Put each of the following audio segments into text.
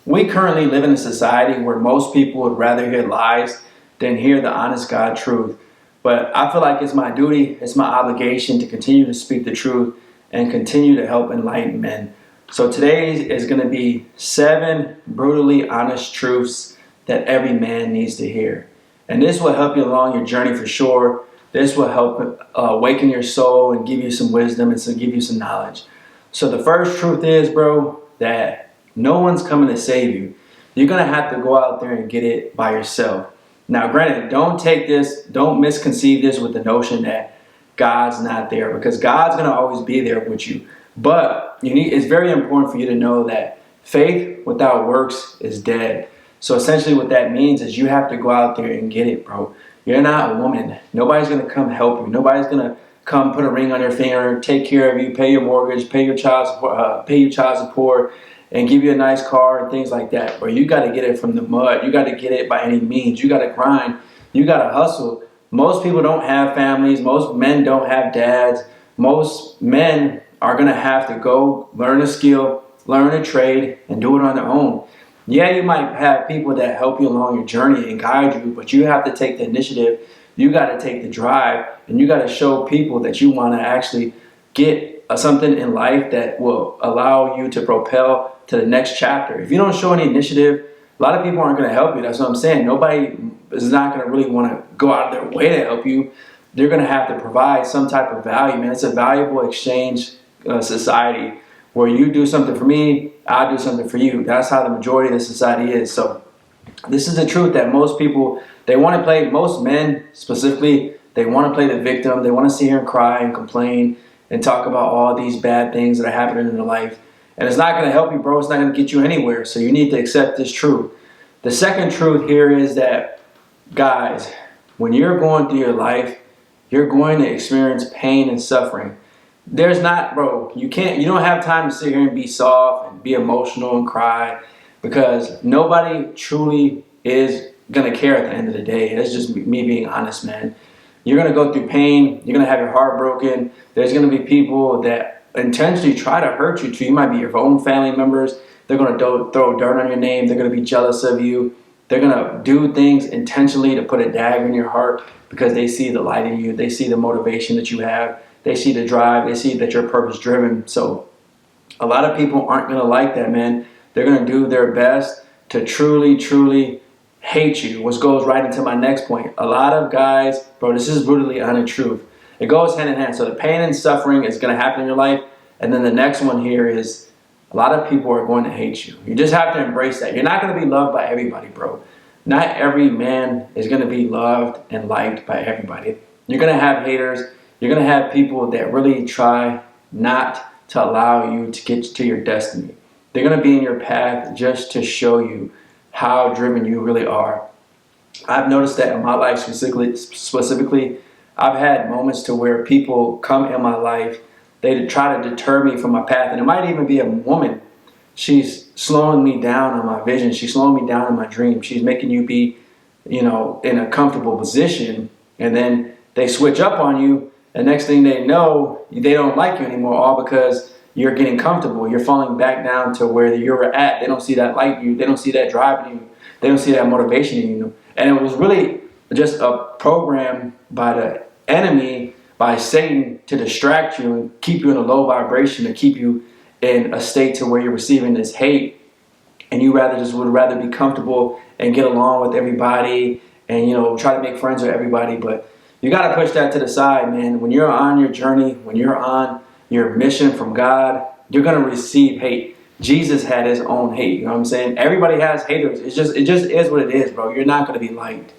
We currently live in a society where most people would rather hear lies than hear the honest God truth. But I feel like it's my duty, it's my obligation to continue to speak the truth and continue to help enlighten men. So today is going to be 7 brutally honest truths that every man needs to hear. And this will help you along your journey for sure. This will help awaken your soul and give you some wisdom and give you some knowledge. So the first truth is, bro, that no one's coming to save you. You're going to have to go out there and get it by yourself. Now, granted, don't misconceive this with the notion that God's not there, because God's going to always be there with you. But it's very important for you to know that faith without works is dead. So essentially what that means is you have to go out there and get it, bro. You're not a woman. Nobody's going to come help you. Nobody's going to come put a ring on your finger, take care of you, pay your mortgage, pay your child support, and give you a nice car and things like that. But you got to get it from the mud. You got to get it by any means. You got to grind. You got to hustle. Most people don't have families. Most men don't have dads. Most men are going to have to go learn a skill, learn a trade, and do it on their own. Yeah, you might have people that help you along your journey and guide you, but you have to take the initiative. You got to take the drive, and you got to show people that you want to actually get something in life that will allow you to propel to the next chapter. If you don't show any initiative, a lot of people aren't going to help you. That's what I'm saying. Nobody is not going to really want to go out of their way to help you. They're going to have to provide some type of value, man. It's a valuable exchange society where you do something for me, I'll do something for you. That's how the majority of the society is. So this is the truth that most people, they want to play, most men specifically, they want to play the victim. They want to sit here and cry and complain and talk about all these bad things that are happening in their life. And it's not going to help you, bro. It's not going to get you anywhere. So you need to accept this truth. The second truth here is that, guys, when you're going through your life, you're going to experience pain and suffering. There's not, bro, you don't have time to sit here and be soft and be emotional and cry, because nobody truly is going to care at the end of the day. It's just me being honest, man. You're going to go through pain. You're going to have your heart broken. There's going to be people that intentionally try to hurt you too. You might be your own family members. They're going to throw dirt on your name. They're going to be jealous of you. They're going to do things intentionally to put a dagger in your heart because they see the light in you. They see the motivation that you have. They see the drive. They see that you're purpose driven. So a lot of people aren't going to like that, man. They're going to do their best to truly, truly hate you, which goes right into my next point. A lot of guys, bro, this is brutally honest truth. It goes hand in hand. So the pain and suffering is going to happen in your life. And then the next one here is a lot of people are going to hate you. You just have to embrace that. You're not going to be loved by everybody, bro. Not every man is going to be loved and liked by everybody. You're going to have haters. You're going to have people that really try not to allow you to get to your destiny. They're going to be in your path just to show you how driven you really are. I've noticed that in my life specifically, I've had moments to where people come in my life, they try to deter me from my path. And it might even be a woman. She's slowing me down on my vision. She's slowing me down on my dream. She's making you be, in a comfortable position. And then they switch up on you. And next thing they know, they don't like you anymore, all because you're getting comfortable. You're falling back down to where you're at. They don't see that light in you. They don't see that drive in you. They don't see that motivation in you. And it was really just a program by the enemy, by Satan, to distract you and keep you in a low vibration, to keep you in a state to where you're receiving this hate. And you would rather be comfortable and get along with everybody and, try to make friends with everybody. But you got to push that to the side, man. When you're on your journey, when you're on your mission from God, you're going to receive hate. Jesus had his own hate. You know what I'm saying? Everybody has haters. It just is what it is, bro. You're not going to be liked.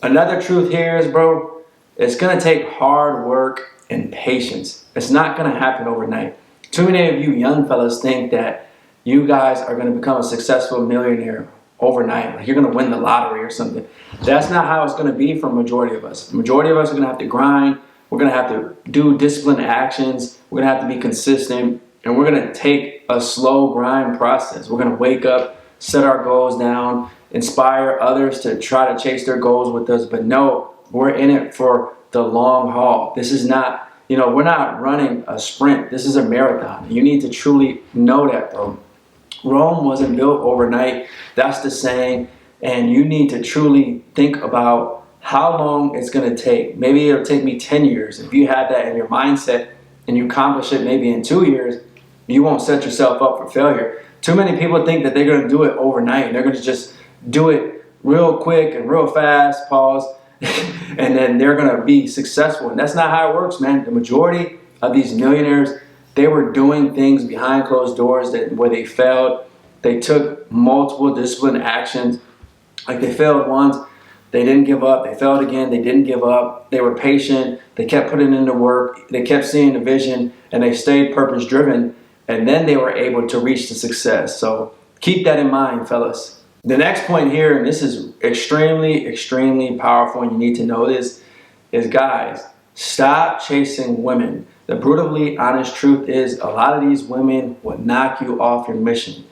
Another truth here is, bro, it's going to take hard work and patience. It's not going to happen overnight. Too many of you young fellas think that you guys are going to become a successful millionaire overnight. Like you're going to win the lottery or something. That's not how it's going to be for the majority of us. The majority of us are going to have to grind. We're going to have to do disciplined actions. We're going to have to be consistent. And we're going to take a slow grind process. We're going to wake up, set our goals down, inspire others to try to chase their goals with us. But no, we're in it for the long haul. This is not, we're not running a sprint. This is a marathon. You need to truly know that, bro. Rome wasn't built overnight. That's the saying. And you need to truly think about how long it's going to take. Maybe it'll take me 10 years. If you have that in your mindset and you accomplish it maybe in 2 years, you won't set yourself up for failure. Too many people think that they're going to do it overnight. They're going to just do it real quick and real fast, pause, and then they're going to be successful. And that's not how it works, man. The majority of these millionaires, they were doing things behind closed doors where they failed. They took multiple disciplined actions. Like they failed once, they didn't give up. They failed again, they didn't give up. They were patient. They kept putting in the work. They kept seeing the vision, and they stayed purpose driven. And then they were able to reach the success. So keep that in mind, fellas. The next point here, and this is extremely, extremely powerful, and you need to know this, is guys, stop chasing women. The brutally honest truth is a lot of these women will knock you off your mission.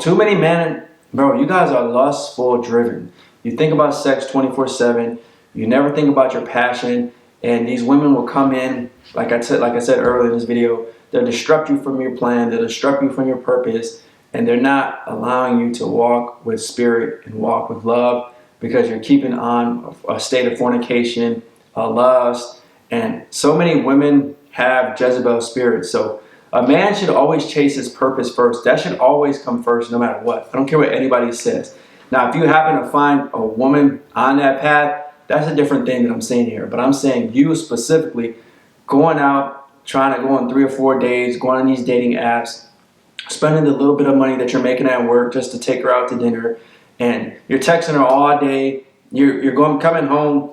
Too many men, bro, you guys are lustful driven. You think about sex 24/7. You never think about your passion. And these women will come in, like I said earlier in this video, they'll disrupt you from your plan. They'll disrupt you from your purpose. And they're not allowing you to walk with spirit and walk with love because you're keeping on a state of fornication, lust. And so many women have Jezebel spirit. So a man should always chase his purpose first. That should always come first, no matter what. I don't care what anybody says. Now, if you happen to find a woman on that path, that's a different thing that I'm saying here. But I'm saying you specifically going out, trying to go on 3 or 4 dates, going on these dating apps, spending the little bit of money that you're making at work just to take her out to dinner, and you're texting her all day. You're coming home.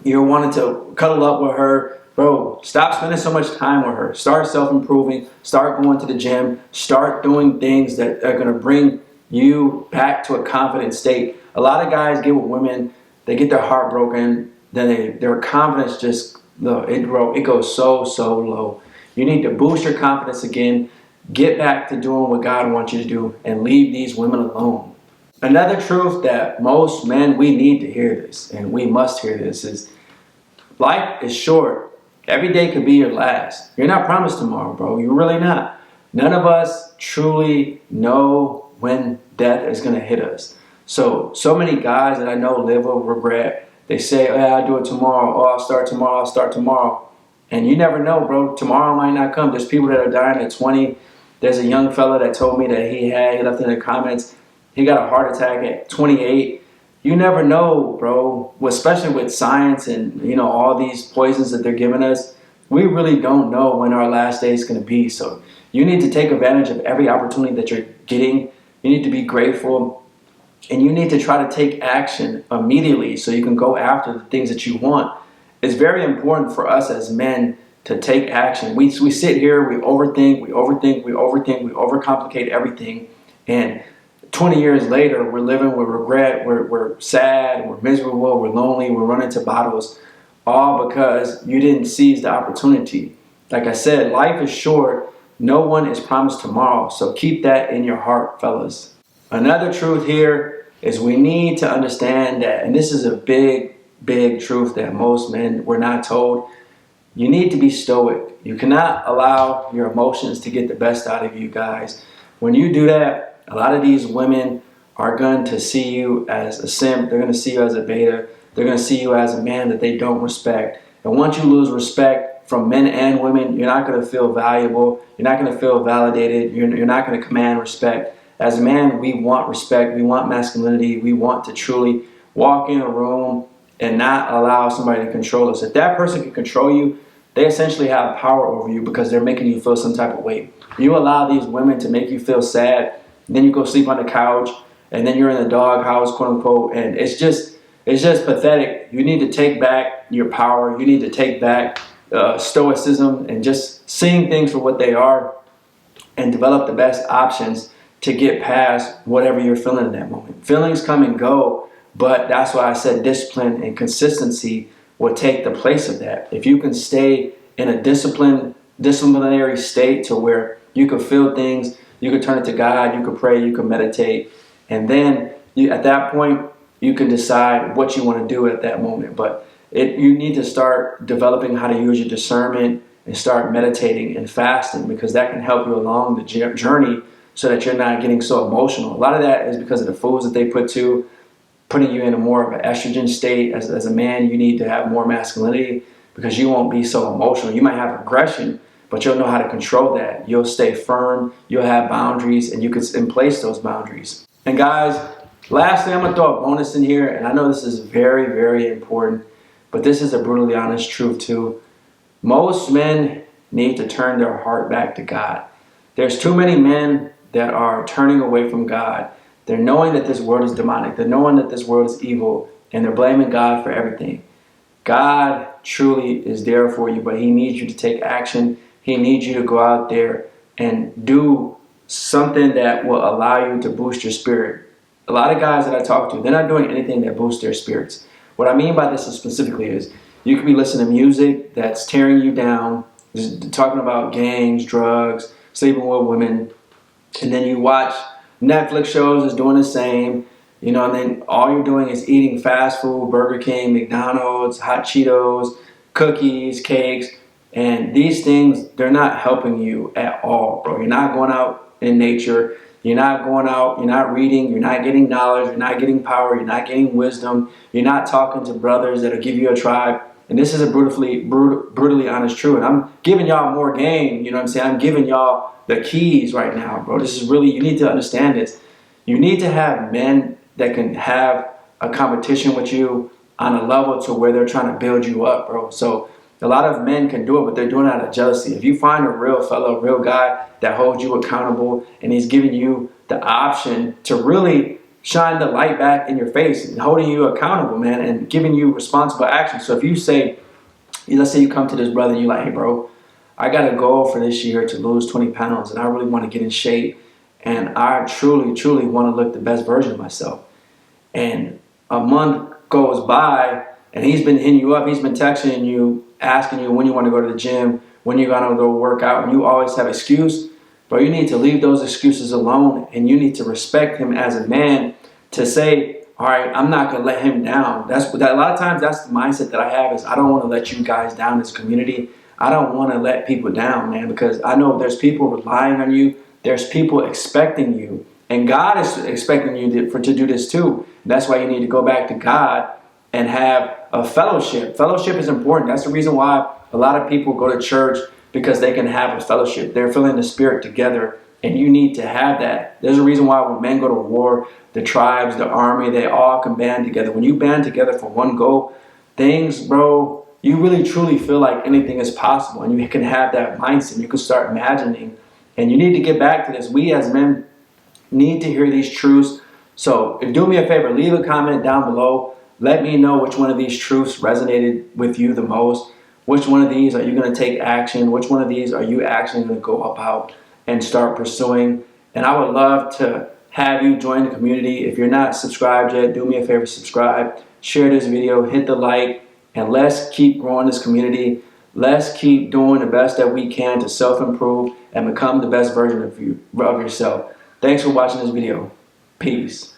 You're wanting to cuddle up with her. Bro, stop spending so much time with her. Start self-improving. Start going to the gym. Start doing things that are going to bring you back to a confident state. A lot of guys get with women, they get their heart broken, then their confidence just, it goes so low. You need to boost your confidence again. Get back to doing what God wants you to do and leave these women alone. Another truth that most men, we need to hear this, and we must hear this, is life is short. Every day could be your last. You're not promised tomorrow, bro. You're really not. None of us truly know when death is going to hit us. So many guys that I know live with regret. They say, oh, I'll do it tomorrow. Oh, I'll start tomorrow. And you never know, bro. Tomorrow might not come. There's people that are dying at 20. There's a young fella that told me that he left in the comments, he got a heart attack at 28. You never know, bro. Especially with science and, all these poisons that they're giving us. We really don't know when our last day is going to be. So you need to take advantage of every opportunity that you're getting. You need to be grateful. And you need to try to take action immediately so you can go after the things that you want. It's very important for us as men to take action. We sit here, we overthink, we overcomplicate everything. And 20 years later, we're living with regret, we're sad, we're miserable, we're lonely, we're running to bottles, all because you didn't seize the opportunity. Like I said, life is short. No one is promised tomorrow. So keep that in your heart, fellas. Another truth here is we need to understand that, and this is a big truth that most men were not told, you need to be stoic. You cannot allow your emotions to get the best out of you, guys. When you do that, a lot of these women are going to see you as a simp. They're going to see you as a beta. They're going to see you as a man that they don't respect. And once you lose respect from men and women, you're not going to feel valuable. You're not going to feel validated. You're not going to command respect. As a man, we want respect. We want masculinity. We want to truly walk in a room and not allow somebody to control us. If that person can control you, they essentially have power over you because they're making you feel some type of way. You allow these women to make you feel sad, then you go sleep on the couch, and then you're in the doghouse, quote unquote, and it's just pathetic. You need to take back your power. You need to take back stoicism and just seeing things for what they are and develop the best options to get past whatever you're feeling in that moment. Feelings come and go, but that's why I said discipline and consistency will take the place of that. If you can stay in a disciplinary state to where you can feel things, you can turn it to God, you can pray, you can meditate, and then at that point, you can decide what you want to do at that moment. But you need to start developing how to use your discernment and start meditating and fasting, because that can help you along the journey so that you're not getting so emotional. A lot of that is because of the foods that they putting you in a more of an estrogen state. As a man, you need to have more masculinity because you won't be so emotional. You might have aggression, but you'll know how to control that. You'll stay firm, you'll have boundaries, and you can place those boundaries. And guys, lastly, I'm gonna throw a bonus in here, and I know this is very, very important, but this is a brutally honest truth too. Most men need to turn their heart back to God. There's too many men that are turning away from God. They're knowing that this world is demonic. They're knowing that this world is evil, and they're blaming God for everything. God truly is there for you, but He needs you to take action. He needs you to go out there and do something that will allow you to boost your spirit. A lot of guys that I talk to, they're not doing anything that boosts their spirits. What I mean by this specifically is you could be listening to music that's tearing you down, talking about gangs, drugs, sleeping with women, and then you watch Netflix shows is doing the same, and then all you're doing is eating fast food, Burger King, McDonald's, hot Cheetos, cookies, cakes, and these things, they're not helping you at all, bro. You're not going out in nature. You're not going out, you're not reading, you're not getting knowledge, you're not getting power, you're not getting wisdom, you're not talking to brothers that'll give you a tribe. And this is a brutally honest truth. And I'm giving y'all more game, I'm saying? I'm giving y'all the keys right now, bro. This is really, you need to understand this. You need to have men that can have a competition with you on a level to where they're trying to build you up, bro. So a lot of men can do it, but they're doing it out of jealousy. If you find a real fellow, a real guy that holds you accountable and he's giving you the option to really shine the light back in your face and holding you accountable, man, and giving you responsible action. So if you say, let's say you come to this brother and you're like, hey, bro, I got a goal for this year to lose 20 pounds and I really want to get in shape and I truly, truly want to look the best version of myself. And a month goes by and he's been hitting you up, he's been texting you, asking you when you want to go to the gym, when you're going to go work out, and you always have excuse, but you need to leave those excuses alone and you need to respect him as a man to say, all right, I'm not going to let him down. A lot of times that's the mindset that I have is I don't want to let you guys down as a community. I don't want to let people down, man, because I know there's people relying on you. There's people expecting you. And God is expecting you to do this too. That's why you need to go back to God and have a fellowship. Fellowship is important. That's the reason why a lot of people go to church, because they can have a fellowship. They're feeling the spirit together, and you need to have that. There's a reason why when men go to war, the tribes, the army, they all can band together. When you band together for one goal, things, bro, you really truly feel like anything is possible, and you can have that mindset. You can start imagining, and you need to get back to this. We as men need to hear these truths. So do me a favor, leave a comment down below. Let me know which one of these truths resonated with you the most. Which one of these are you going to take action? Which one of these are you actually going to go about and start pursuing? And I would love to have you join the community. If you're not subscribed yet, do me a favor, subscribe, share this video, hit the like, and let's keep growing this community. Let's keep doing the best that we can to self-improve and become the best version of yourself. Thanks for watching this video. Peace.